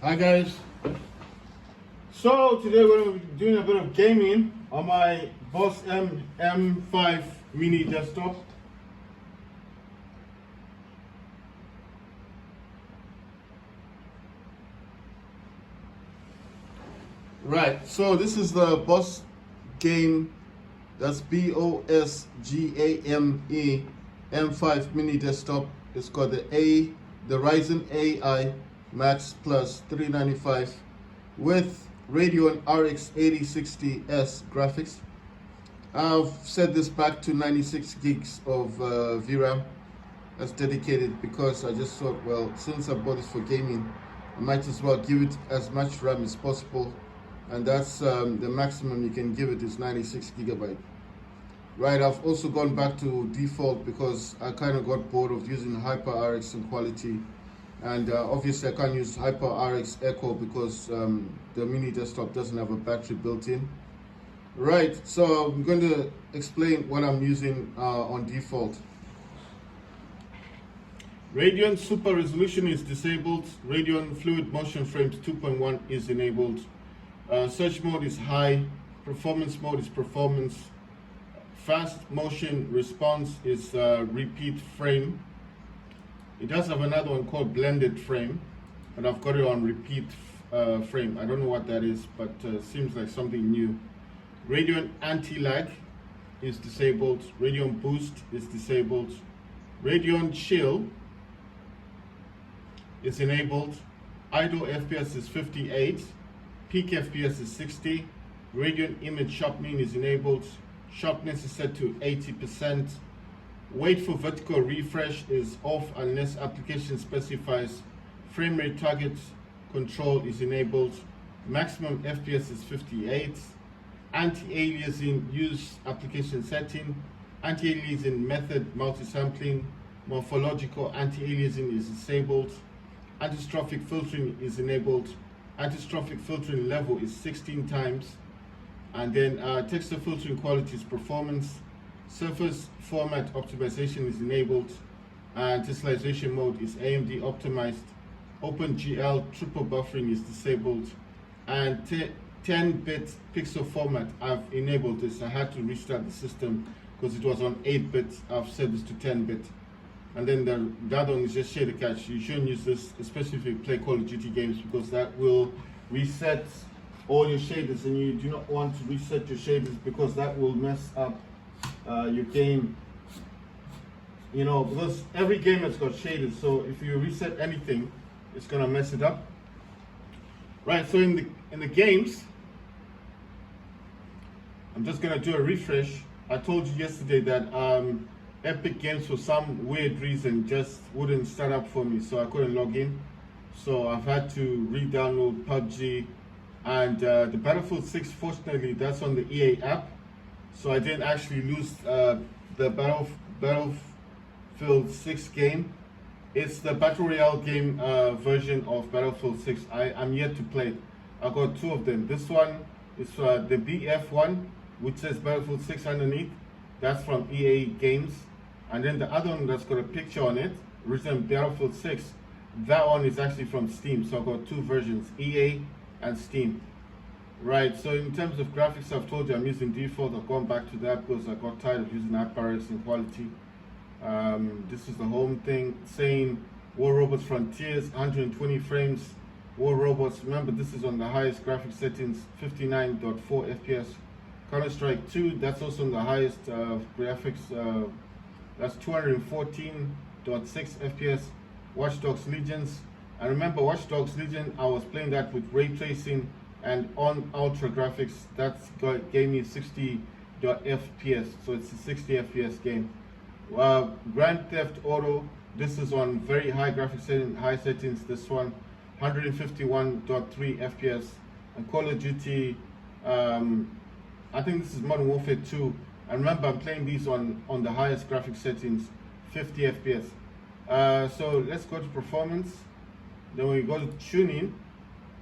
Hi guys. So today we're going to be doing a bit of gaming on my Bosgame M.2 mini desktop. Right, so this is the Bosgame, that's Bosgame M.2 mini desktop. It's got the Ryzen AI Max Plus 395 with Radeon RX 8060S graphics. I've set this back to 96 gigs of VRAM as dedicated because I just thought, well, since I bought this for gaming, I might as well give it as much RAM as possible, and that's the maximum you can give it is 96 gigabyte. Right, I've also gone back to default because I kind of got bored of using HyperRX in quality, and obviously I can't use HyperRX Echo because the mini desktop doesn't have a battery built in. Right, so I'm going to explain what I'm using on default. Radeon Super Resolution is disabled. Radeon Fluid Motion Frames 2.1 is enabled. Search mode is high. Performance mode is performance. Fast motion response is repeat frame. It does have another one called blended frame, but I've got it on repeat frame. I don't know what that is, but seems like something new. Radeon anti-lag is disabled. Radeon boost is disabled. Radeon chill is enabled. Idle FPS is 58. Peak FPS is 60. Radeon image sharpening is enabled. Sharpness is set to 80%. Wait for vertical refresh is off unless application specifies. Frame rate target control is enabled. Maximum FPS is 58. Anti-aliasing use application setting. Anti-aliasing method multi-sampling. Morphological anti-aliasing is disabled. Antistrophic filtering is enabled. Antistrophic filtering level is 16 times. And then texture filtering quality is performance. Surface format optimization is enabled. And tessellation mode is AMD optimized. OpenGL triple buffering is disabled. And 10-bit pixel format, I've enabled this. I had to restart the system because it was on 8-bit. I've set this to 10-bit. And then the other one is just shader cache. You shouldn't use this, especially if you play Call of Duty games, because that will reset all your shaders, and you do not want to reset your shaders because that will mess up your game. You know, because every game has got shaders, so if you reset anything, it's gonna mess it up. Right, so in the games, I'm just gonna do a refresh. I told you yesterday that Epic Games, for some weird reason, just wouldn't start up for me, so I couldn't log in. So I've had to re-download PUBG, and the Battlefield 6, fortunately, that's on the EA app, so I didn't actually lose the Battlefield 6 game. It's the Battle Royale game version of Battlefield 6. I'm yet to play it. I got two of them. This one is the BF one, which says Battlefield 6 underneath. That's from EA Games. And then the other one that's got a picture on it, written Battlefield 6, that one is actually from Steam. So I've got two versions, EA and Steam. Right, so in terms of graphics, I've told you I'm using default. I've gone back to that because I got tired of using HyperX in quality. This is the home thing, saying War Robots Frontiers, 120 frames. War Robots, remember this is on the highest graphics settings, 59.4 FPS. Counter-Strike 2, that's also on the highest graphics, that's 214.6 FPS. Watch Dogs Legions, and remember Watch Dogs Legion, I was playing that with ray tracing and on ultra graphics. That gave me 60 FPS, so it's a 60 FPS game. Grand Theft Auto, this is on very high graphics setting, high settings. This one 151.3 FPS. And Call of Duty, I think this is Modern Warfare 2, and remember I'm playing these on the highest graphics settings, 50 FPS. So let's go to performance. Then we go to tuning.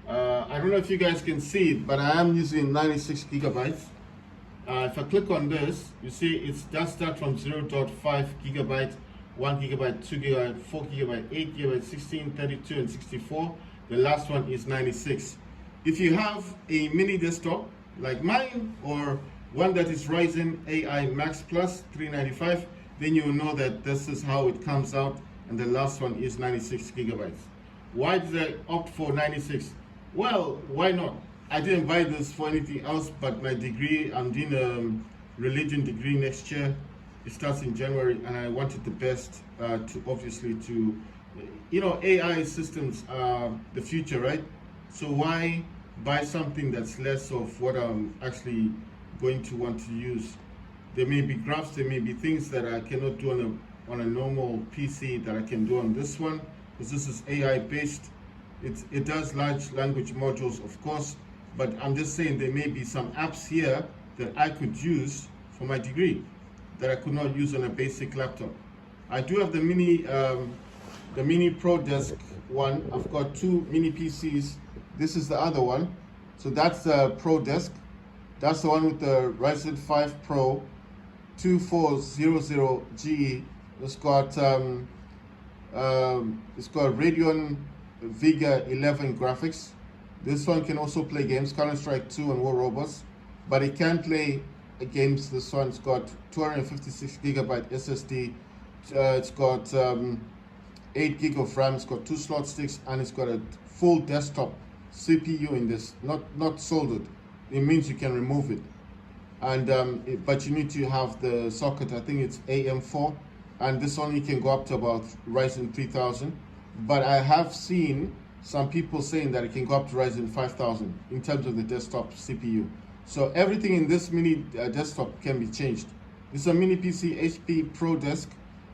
I don't know if you guys can see it, but I am using 96 gigabytes. If I click on this, you see it does start from 0.5 gigabyte, 1 gigabyte, 2 gigabyte, 4 gigabyte, 8 gigabyte, 16, 32, and 64. The last one is 96. If you have a mini desktop like mine, or one that is Ryzen AI Max Plus 395, then you will know that this is how it comes out, and the last one is 96 gigabytes. Why did I opt for 96? Well, why not? I didn't buy this for anything else but my degree. I'm doing a religion degree next year. It starts in January, and I wanted the best to AI systems are the future, right? So why buy something that's less of what I'm actually going to want to use? There may be graphs, there may be things that I cannot do on a normal PC that I can do on this one, because this is AI based. It does large language modules, of course, but I'm just saying there may be some apps here that I could use for my degree that I could not use on a basic laptop. I do have the mini Pro Desk one. I've got two mini PCs. This is the other one. So that's the Pro Desk. That's the one with the Ryzen 5 Pro 2400GE. It's got Radeon Vega 11 graphics. This one can also play games, Counter-Strike 2 and War Robots, but it can play games. This one's got 256 gigabyte SSD. It's got 8 gig of RAM. It's got 2 slot sticks, and it's got a full desktop CPU in this, not soldered. It means you can remove it, and but you need to have the socket. I think it's AM4, and this only can go up to about Ryzen 3000. But I have seen some people saying that it can go up to Ryzen 5000 in terms of the desktop CPU. So everything in this mini desktop can be changed. This is a mini PC HP Pro Desk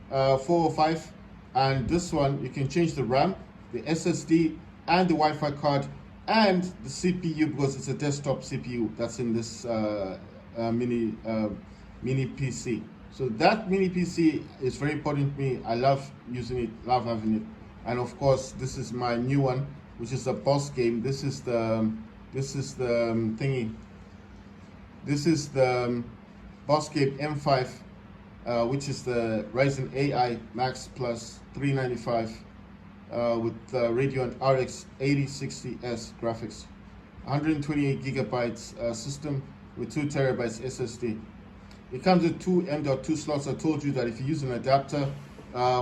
405, and this one you can change the RAM, the SSD, and the Wi-Fi card, and the CPU, because it's a desktop CPU that's in this mini PC. So that mini PC is very important to me. I love using it, love having it. And of course, this is my new one, which is a Bosgame. This is the thingy. This is the Bosgame M.2, which is the Ryzen AI Max Plus 395 with Radeon RX 8060S graphics, 128 gigabytes system with 2 terabytes SSD. It comes with 2 m.2 slots. I told you that if you use an adapter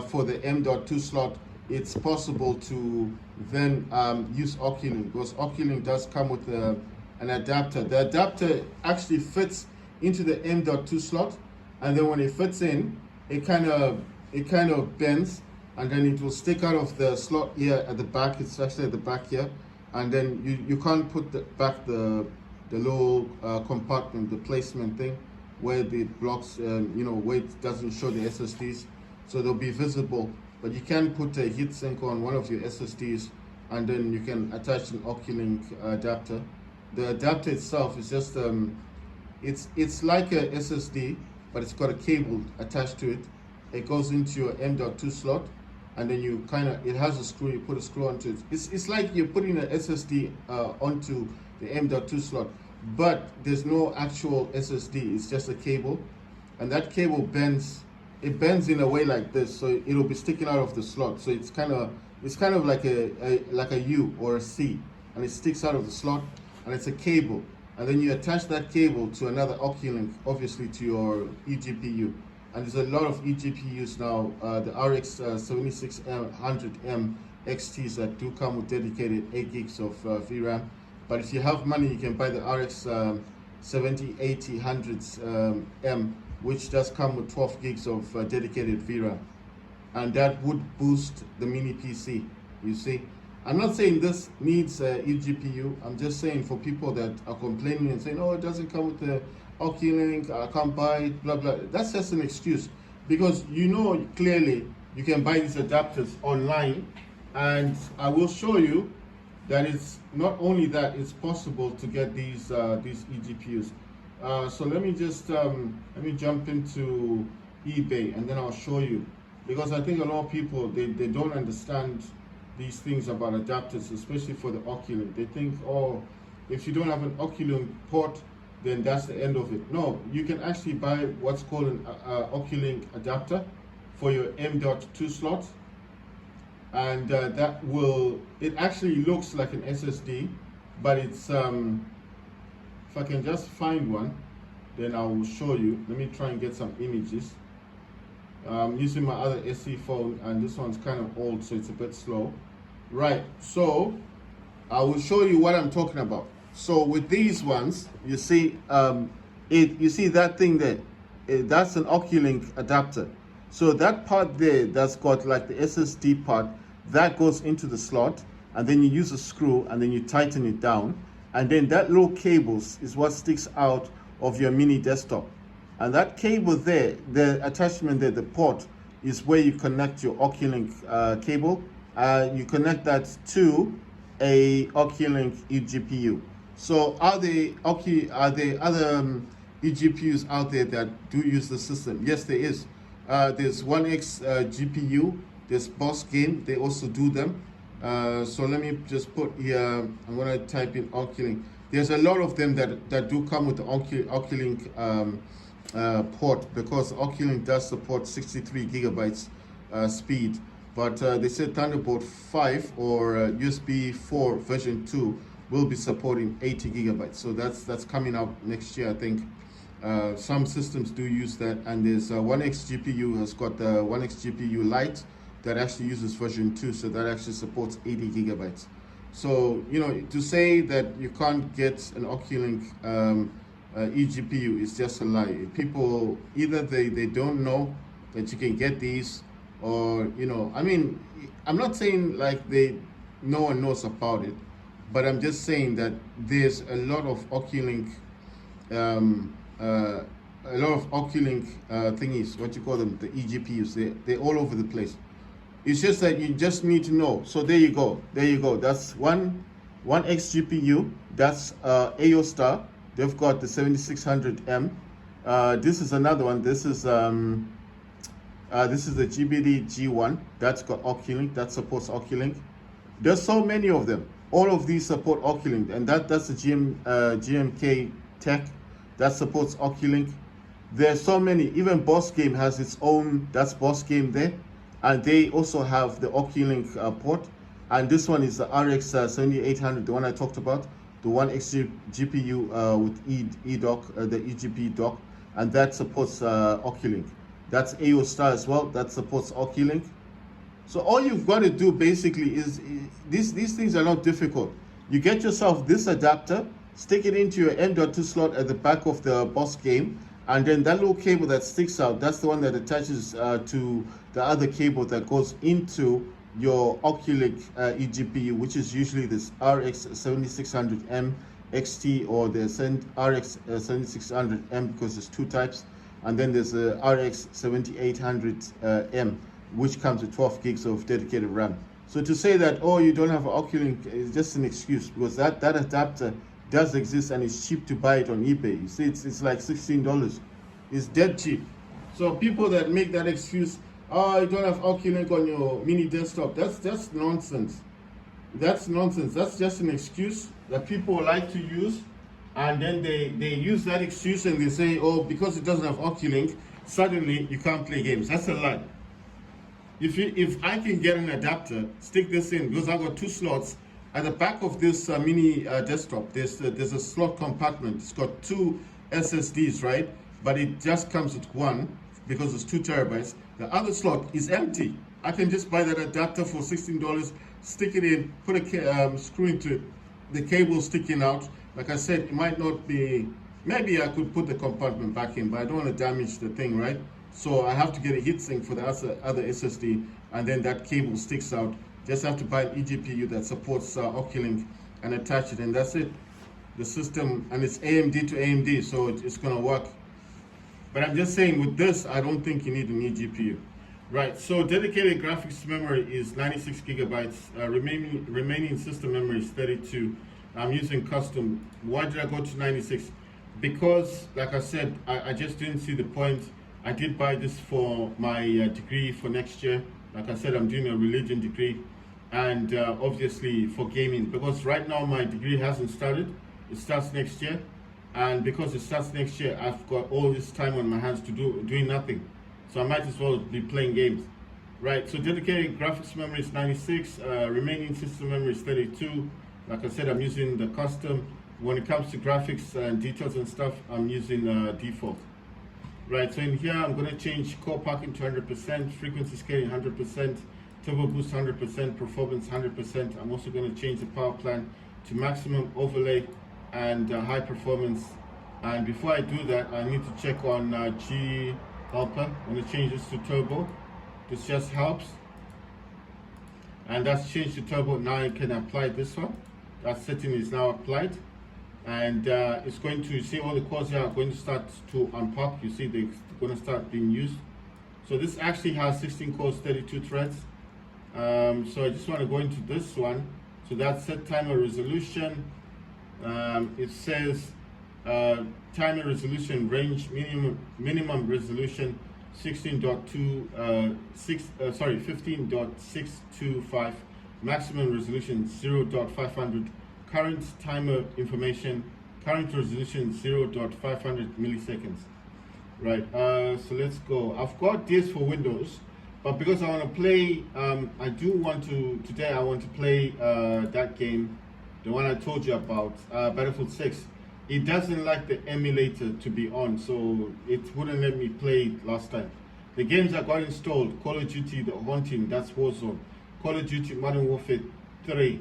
for the m.2 slot, it's possible to then use Oculink, because Oculink does come with an adapter. The adapter actually fits into the m.2 slot, and then when it fits in, it kind of bends, and then it will stick out of the slot here at the back. It's actually at the back here, and then you can't put back the little compartment, the placement thing, where the blocks, where it doesn't show the SSDs, so they'll be visible. But you can put a heatsink on one of your SSDs, and then you can attach an Oculink adapter. The adapter itself is just it's like a SSD, but it's got a cable attached to it. It goes into your m.2 slot, and then it has a screw. You put a screw onto it. It's like you're putting an SSD onto the m.2 slot, but there's no actual SSD. It's just a cable, and that cable bends. It bends in a way like this, so it'll be sticking out of the slot. So it's kind of like a U or a C, and it sticks out of the slot, and it's a cable. And then you attach that cable to another Oculink, obviously to your eGPU. And there's a lot of eGPUs now, the RX 7600M XTs that do come with dedicated 8 gigs of VRAM. But if you have money, you can buy the RX 7080 M, which does come with 12 gigs of dedicated VRAM. And that would boost the mini PC, you see. I'm not saying this needs eGPU. I'm just saying for people that are complaining and saying, oh, it doesn't come with the Oculink, I can't buy it, blah, blah. That's just an excuse, because clearly you can buy these adapters online, and I will show you that it's not only that, it's possible to get these eGPUs. So let me just jump into eBay, and then I'll show you, because I think a lot of people they don't understand these things about adapters, especially for the Oculink. They think, oh, if you don't have an Oculink port, then that's the end of it. No, you can actually buy what's called an Oculink adapter for your m.2 slot, and that will, it actually looks like an SSD, but it's if I can just find one, then I will show you. Let me try and get some images. Using my other SE phone, and this one's kind of old, so it's a bit slow. Right, so I will show you what I'm talking about. So with these ones, you see, you see that thing there, that's an Oculink adapter. So that part there, that's got like the SSD part, that goes into the slot, and then you use a screw, and then you tighten it down, and then that little cables is what sticks out of your mini desktop. And that cable there, the attachment there, the port, is where you connect your Oculink cable. You connect that to a Oculink eGPU. So are there other eGPUs out there that do use the system? Yes, there is. There's 1X GPU, there's Bosgame, they also do them. So let me just put here, I'm gonna type in Oculink. There's a lot of them that do come with the Oculink port, because Oculink does support 63 gigabytes speed, but they said Thunderbolt 5 or USB 4 version 2 will be supporting 80 gigabytes. So that's coming out next year, I think. Some systems do use that, and there's 1X GPU has got the 1X GPU Lite that actually uses version 2, so that actually supports 80 gigabytes. So, you know, to say that you can't get an Oculink eGPU is just a lie. People, either they don't know that you can get these, or, you know, I mean, I'm not saying like no one knows about it, but I'm just saying that there's a lot of Oculink thingies, what you call them, the eGPUs, they're all over the place. It's just that you just need to know. So there you go. That's one XGPU. That's AO Star. They've got the 7600M. This is another one. This is the GBD G1. That's got Oculink. That supports Oculink. There's so many of them. All of these support Oculink, and that's the GMK Tech that supports Oculink. There's so many. Even Bosgame has its own. That's Bosgame there. And they also have the Oculink port, and this one is the RX 7800, the one I talked about, the 1X GPU with eDock, the eGPU dock, and that supports Oculink. That's AO Star as well, that supports Oculink. So all you've got to do basically is, these things are not difficult. You get yourself this adapter, stick it into your m.2 slot at the back of the Bosgame, and then that little cable that sticks out, that's the one that attaches to the other cable that goes into your Oculink eGPU, which is usually this RX 7600M XT or the RX 7600M, because there's two types. And then there's the RX 7800M, which comes with 12 gigs of dedicated RAM. So to say that, oh, you don't have an Oculink is just an excuse, because that adapter does exist, and it's cheap to buy it on eBay. You see, it's like $16. It's dead cheap. So people that make that excuse, oh, you don't have Oculink on your mini desktop, that's just nonsense. That's nonsense. That's just an excuse that people like to use, and then they use that excuse and they say, oh, because it doesn't have Oculink, suddenly you can't play games. That's a lie. If I can get an adapter, stick this in, because I've got two slots. At the back of this mini desktop, there's a slot compartment. It's got two SSDs, right? But it just comes with one, because it's 2 terabytes. The other slot is empty. I can just buy that adapter for $16, stick it in, put a screw into it, the cable sticking out. Like I said, it might not be, maybe I could put the compartment back in, but I don't want to damage the thing, right? So I have to get a heatsink for the other SSD, and then that cable sticks out. Just have to buy an eGPU that supports Oculink and attach it, and that's it. The system, and it's AMD to AMD, so it's gonna work. But I'm just saying, with this, I don't think you need an eGPU. Right, so dedicated graphics memory is 96 gigabytes. Remaining system memory is 32. I'm using custom. Why did I go to 96? Because, like I said, I just didn't see the point. I did buy this for my degree for next year. Like I said, I'm doing a religion degree, and obviously for gaming, because right now my degree hasn't started. It starts next year, and because it starts next year, I've got all this time on my hands to doing nothing. So I might as well be playing games. Right, so dedicated graphics memory is 96, remaining system memory is 32. Like I said, I'm using the custom. When it comes to graphics and details and stuff, I'm using default. Right, so in here, I'm going to change core packing to 100%, frequency scaling 100%, turbo boost 100%, performance 100%. I'm also going to change the power plan to maximum overlay and high performance. And before I do that, I need to check on G helper. I'm going to change this to turbo. This just helps. And that's changed to turbo. Now I can apply this one. That setting is now applied. And it's going to, you see all the cores here are going to start to unpop. You see they're going to start being used. So this actually has 16 cores, 32 threads. So I just want to go into this one. So that's set timer resolution. It says timer resolution range, minimum resolution 15.625, maximum resolution 0.500. Current timer information, current resolution 0.500 milliseconds. Right, so let's go. I've got this for Windows, but because I want to play, today I want to play that game, the one I told you about, Battlefield 6. It doesn't like the emulator to be on, so it wouldn't let me play it last time. The games I got installed: Call of Duty, The Haunting, that's Warzone; Call of Duty Modern Warfare 3,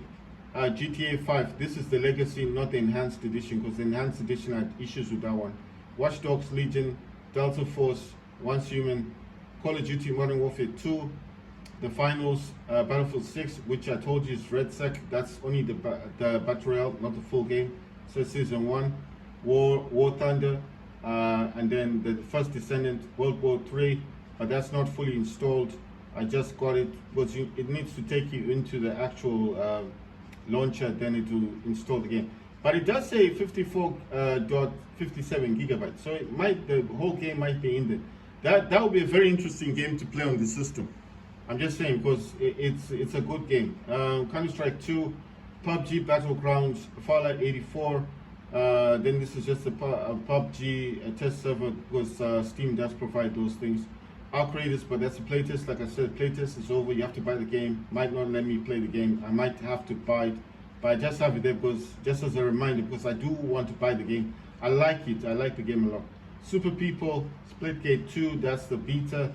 GTA 5. This is the Legacy, not the Enhanced Edition, because the Enhanced Edition had issues with that one. Watch Dogs Legion, Delta Force, Once Human, Call of Duty Modern Warfare 2, the finals, Battlefield 6, which I told you is RedSec. That's only the Battle Royale, not the full game. So Season 1, War Thunder, and then the First Descendant, World War 3, but that's not fully installed. I just got it because it needs to take you into the actual launcher, then it will install the game. But it does say 54.57 gigabytes, so the whole game might be in there. That would be a very interesting game to play on the system. I'm just saying, because it's a good game. Counter-Strike 2, PUBG Battlegrounds, Fallout 84. Then this is just a PUBG test server, because Steam does provide those things. I'll create this, but that's a playtest. Like I said, playtest is over. You have to buy the game. Might not let me play the game. I might have to buy it, but I just have it there because, just as a reminder, because I do want to buy the game. I like it. I like the game a lot. Super People, Splitgate 2. That's the beta.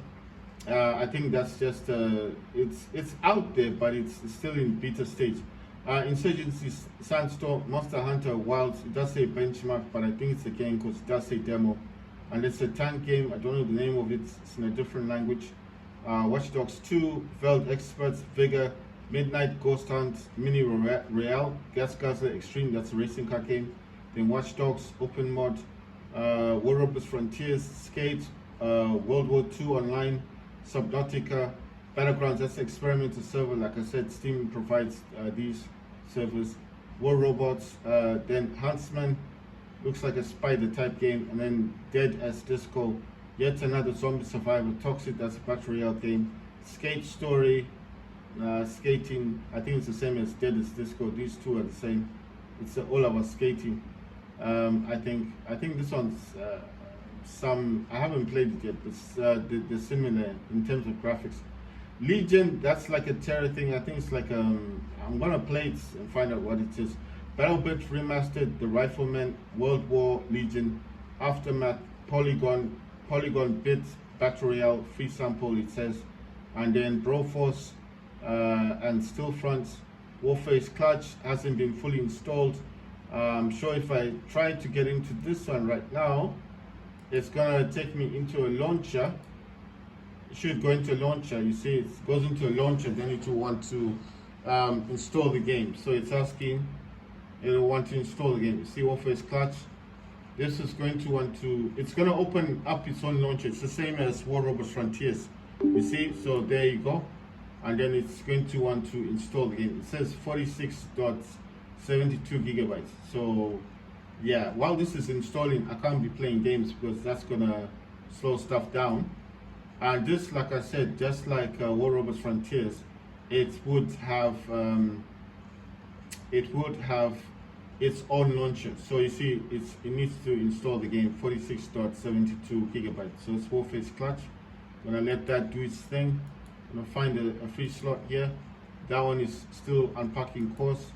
I think that's just it's out there, but it's still in beta stage. Insurgency, Sandstorm, Monster Hunter Wilds. It does say benchmark, but I think it's a game because it does say demo. And it's a tank game. I don't know the name of it. It's in a different language. Watch Dogs 2, Veld Experts, Vigor, Midnight Ghost Hunt, Mini Royale, Gas Guzzler Extreme. That's a racing car game. Then Watch Dogs Open Mod, War Robots Frontiers, Skate, World War 2 Online, Subnautica, Battlegrounds. That's an experimental server. Like I said, Steam provides these servers. War Robots, then Huntsman. Looks like a spider type game, and then Dead as Disco, yet another zombie survivor. Toxic, that's a battle royale game. Skate Story, skating. I think it's the same as Dead as Disco. These two are the same. It's all about skating. I think this one's some. I haven't played it yet, but they're similar in terms of graphics. Legion, that's like a terror thing. I think it's like I'm gonna play it and find out what it is. Battlebit Remastered, The Rifleman, World War Legion, Aftermath, Polygon Bit, Battle Royale, Free Sample, it says, and then Broforce and Stillfront. Warface Clutch hasn't been fully installed. I'm sure if I try to get into this one right now, it's gonna take me into a launcher. It should go into a launcher. You see, it goes into a launcher, then it will want to install the game. So it's asking. It'll want to install again. You see Warface Clutch. This is going to want to, it's going to open up its own launcher. It's the same as War Robots Frontiers. You see, so there you go. And then it's going to want to install the game. It says 46.72 gigabytes. So yeah, while this is installing, I can't be playing games because that's going to slow stuff down. And this, like I said, just like War Robots Frontiers, it would have its own launcher. So you see, it needs to install the game. 46.72 gigabytes. So it's Warface Clutch. I'm gonna let that do its thing. I'm gonna find a free slot here. That one is still unpacking course.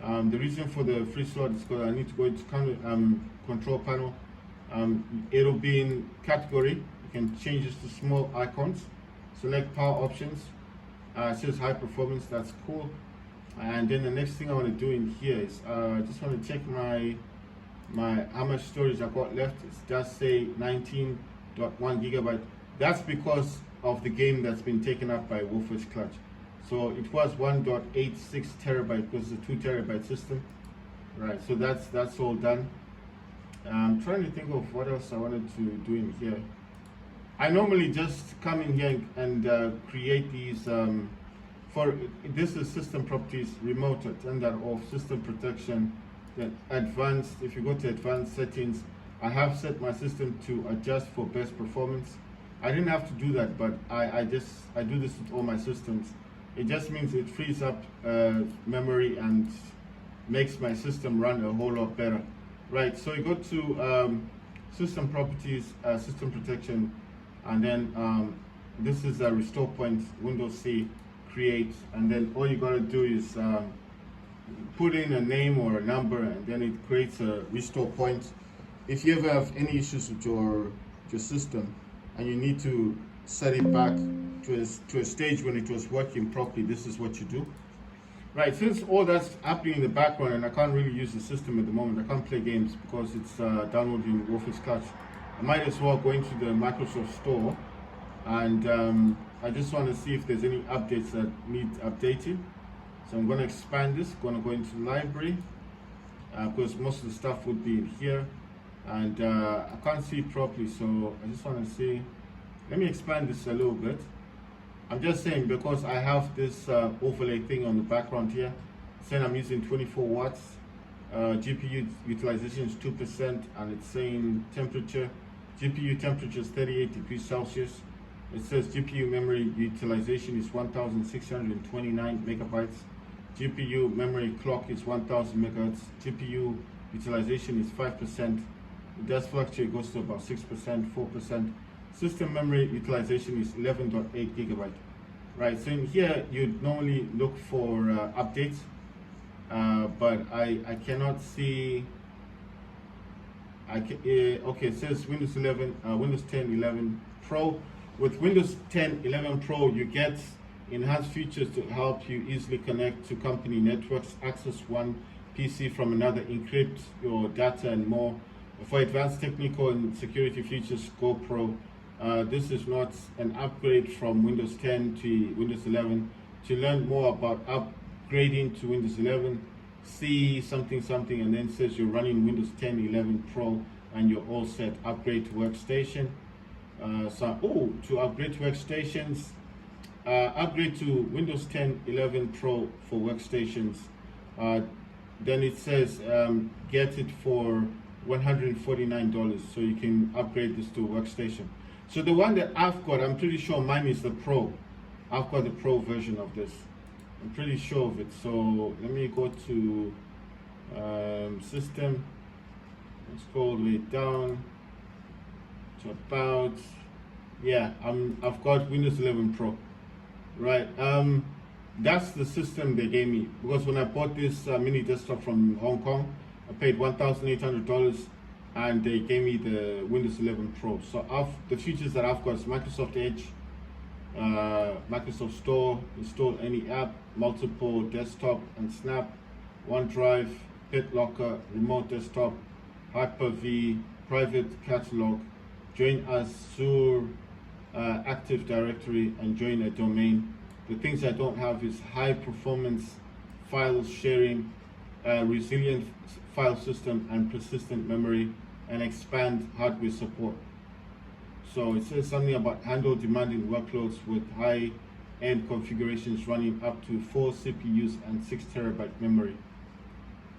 The reason for the free slot is because I need to go into control panel. It'll be in category. You can change this to small icons. Select power options. It says high performance. That's cool. And then the next thing I want to do in here is I just want to check my how much storage I got left. It does say 19.1 gigabyte. That's because of the game that's been taken up by Wolf's Clutch. So it was 1.86 terabyte because it's a 2 terabyte system. Right, so that's all done. I'm trying to think of what else I wanted to do in here. I normally just come in here and create these this is system properties, remote, turn that off, system protection, then advanced. If you go to advanced settings, I have set my system to adjust for best performance. I didn't have to do that, but I do this with all my systems. It just means it frees up memory and makes my system run a whole lot better. Right, so you go to system properties, system protection, and then this is a restore point, Windows C, create, and then all you gotta do is put in a name or a number, and then it creates a restore point. If you ever have any issues with your system and you need to set it back to a stage when it was working properly, this is what you do. Right, since all that's happening in the background and I can't really use the system at the moment, I can't play games because it's downloading Wolf's Clutch, I might as well go into the Microsoft Store, and I just want to see if there's any updates that need updating. So I'm going to expand this, going to go into library, because most of the stuff would be in here, and I can't see it properly, so I just want to see. Let me expand this a little bit. I'm just saying because I have this overlay thing on the background here, saying I'm using 24 watts, GPU utilization is 2%, and it's saying temperature, GPU temperature is 38 degrees Celsius. It says GPU memory utilization is 1,629 megabytes. GPU memory clock is 1,000 megahertz. GPU utilization is 5%. It does fluctuate, goes to about 6%, 4%. System memory utilization is 11.8 gigabyte. Right, so in here you'd normally look for updates, but I cannot see. Okay, it says Windows 11, Windows 10, 11 Pro. With Windows 10, 11 Pro, you get enhanced features to help you easily connect to company networks, access one PC from another, encrypt your data, and more. For advanced technical and security features, go Pro. This is not an upgrade from Windows 10 to Windows 11. To learn more about upgrading to Windows 11, see something, and then says you're running Windows 10, 11 Pro, and you're all set. Upgrade to workstation. To upgrade to workstations, upgrade to Windows 10, 11 Pro for workstations. Then it says get it for $149, so you can upgrade this to a workstation. So the one that I've got, I'm pretty sure mine is the Pro. I've got the Pro version of this. I'm pretty sure of it. So let me go to system. Let's go all the way down to about, yeah, I've got Windows 11 Pro. Right. That's the system they gave me, because when I bought this mini desktop from Hong Kong, I paid $1,800, and they gave me the Windows 11 Pro. So the features that I've got is Microsoft Edge, Microsoft Store, install any app, multiple desktop and snap, OneDrive, BitLocker, remote desktop, Hyper-V, private catalog, join Azure Active Directory, and join a domain. The things I don't have is high performance file sharing, resilient file system, and persistent memory, and expand hardware support. So it says something about handle demanding workloads with high-end configurations running up to 4 CPUs and 6 terabyte memory.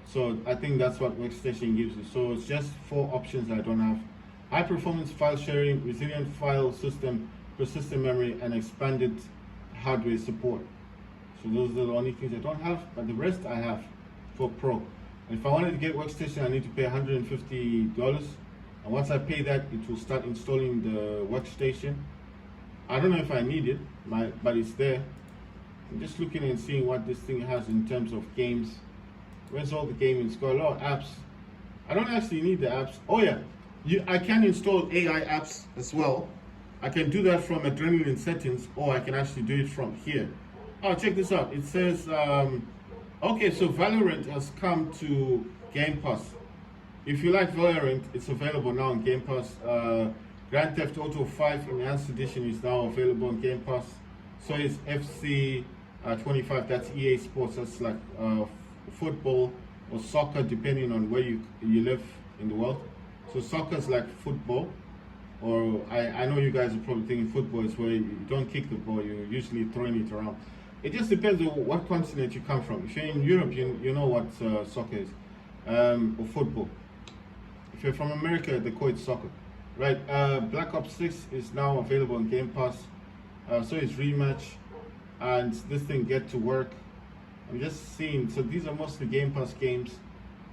So I think that's what workstation gives you. So it's just 4 options I don't have: high performance file sharing, resilient file system, persistent memory, and expanded hardware support. So those are the only things I don't have, but the rest I have for Pro. And if I wanted to get workstation, I need to pay $150, and once I pay that, it will start installing the workstation. I don't know if I need it, but it's there. I'm just looking and seeing what this thing has in terms of games. Where's all the gaming? It's got a lot of apps. I don't actually need the apps. Oh yeah, I can install AI apps as well. I can do that from Adrenaline settings, or I can actually do it from here. Oh, check this out. It says, okay, so Valorant has come to Game Pass. If you like Valorant, it's available now on Game Pass. Grand Theft Auto 5 Enhanced Edition is now available on Game Pass. So is FC 25, that's EA Sports. That's like football or soccer, depending on where you live in the world. So soccer is like football, or I know you guys are probably thinking football is where you don't kick the ball, you're usually throwing it around. It just depends on what continent you come from. If you're in Europe, you know what soccer is, or football. If you're from America, they call it soccer. Right, Black Ops 6 is now available on Game Pass. So is Rematch, and this thing Get to Work. I'm just seeing, so these are mostly Game Pass games.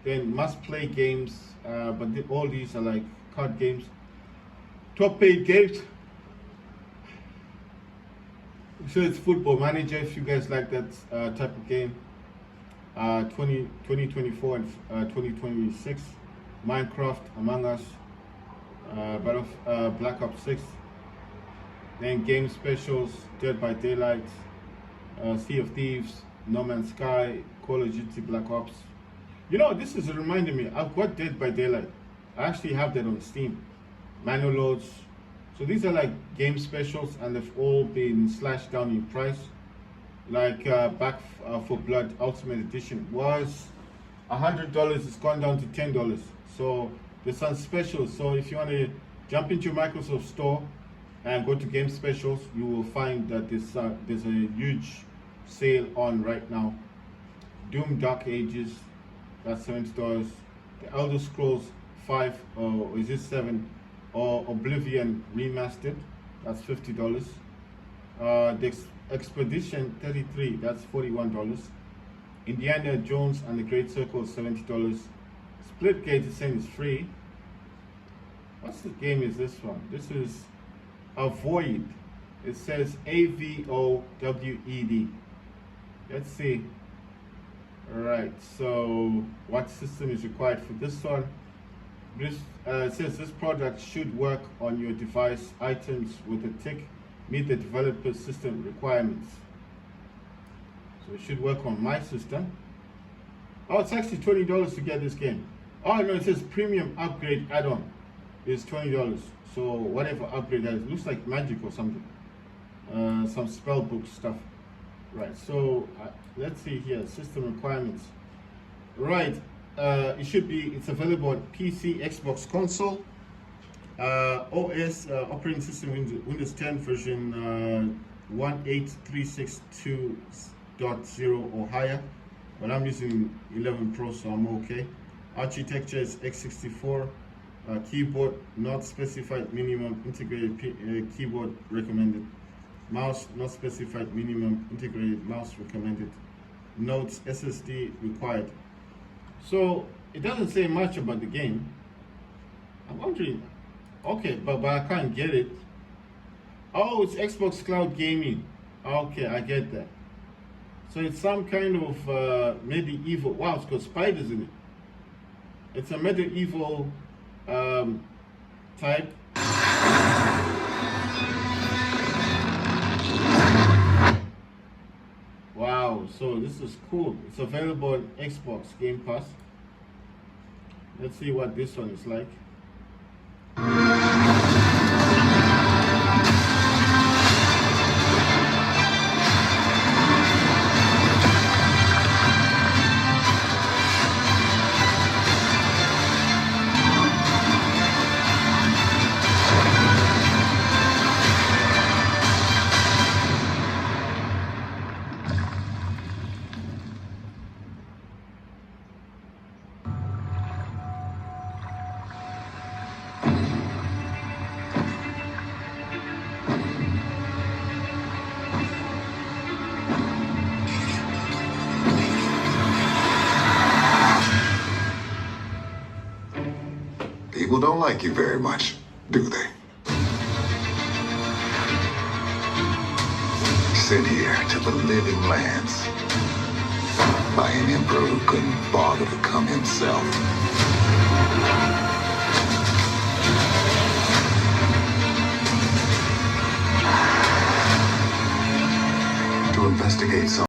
Then must play games, but all these are like card games. Top paid games. So it's Football Manager, if you guys like that type of game. 2024 and 2026. Minecraft, Among Us, Black Ops 6. Then game specials, Dead by Daylight, Sea of Thieves, No Man's Sky, Call of Duty Black Ops. You know, this is reminding me, I've got Dead by Daylight. I actually have that on Steam. Manual loads. So these are like game specials, and they've all been slashed down in price. Like Back for Blood Ultimate Edition was $100, it's gone down to $10. So there's some specials. So if you want to jump into Microsoft Store and go to game specials, you will find that there's a huge sale on right now. Doom Dark Ages, that's $70. The Elder Scrolls 5, or is it 7? Or Oblivion Remastered, that's $50. The Expedition 33, that's $41. Indiana Jones and the Great Circle, $70. Splitgate is saying it's free. What's the game is this one? This is Avoid. It says AVOWED. Let's see. Alright, so what system is required for this one? This says this product should work on your device. Items with a tick meet the developer's system requirements. So it should work on my system. Oh, it's actually $20 to get this game. Oh no, it says premium upgrade add-on is $20. So whatever upgrade that is, it looks like magic or something. Some spell book stuff. Right, so let's see here, system requirements. Right, it's available on PC, Xbox console, OS, operating system Windows 10 version 18362.0 or higher, but I'm using 11 Pro, so I'm okay. Architecture is x64, keyboard not specified minimum, integrated keyboard recommended. Mouse not specified minimum, integrated mouse recommended. Notes, SSD required. So it doesn't say much about the game. I'm wondering, okay, but I can't get it. Oh, it's Xbox Cloud Gaming. Okay, I get that. So it's some kind of medieval. Wow, it's got spiders in it. It's a medieval type. Wow, so this is cool. It's available on Xbox Game Pass. Let's see what this one is like. People don't like you very much, do they? sent here to the living lands by an emperor who couldn't bother to come himself. To investigate some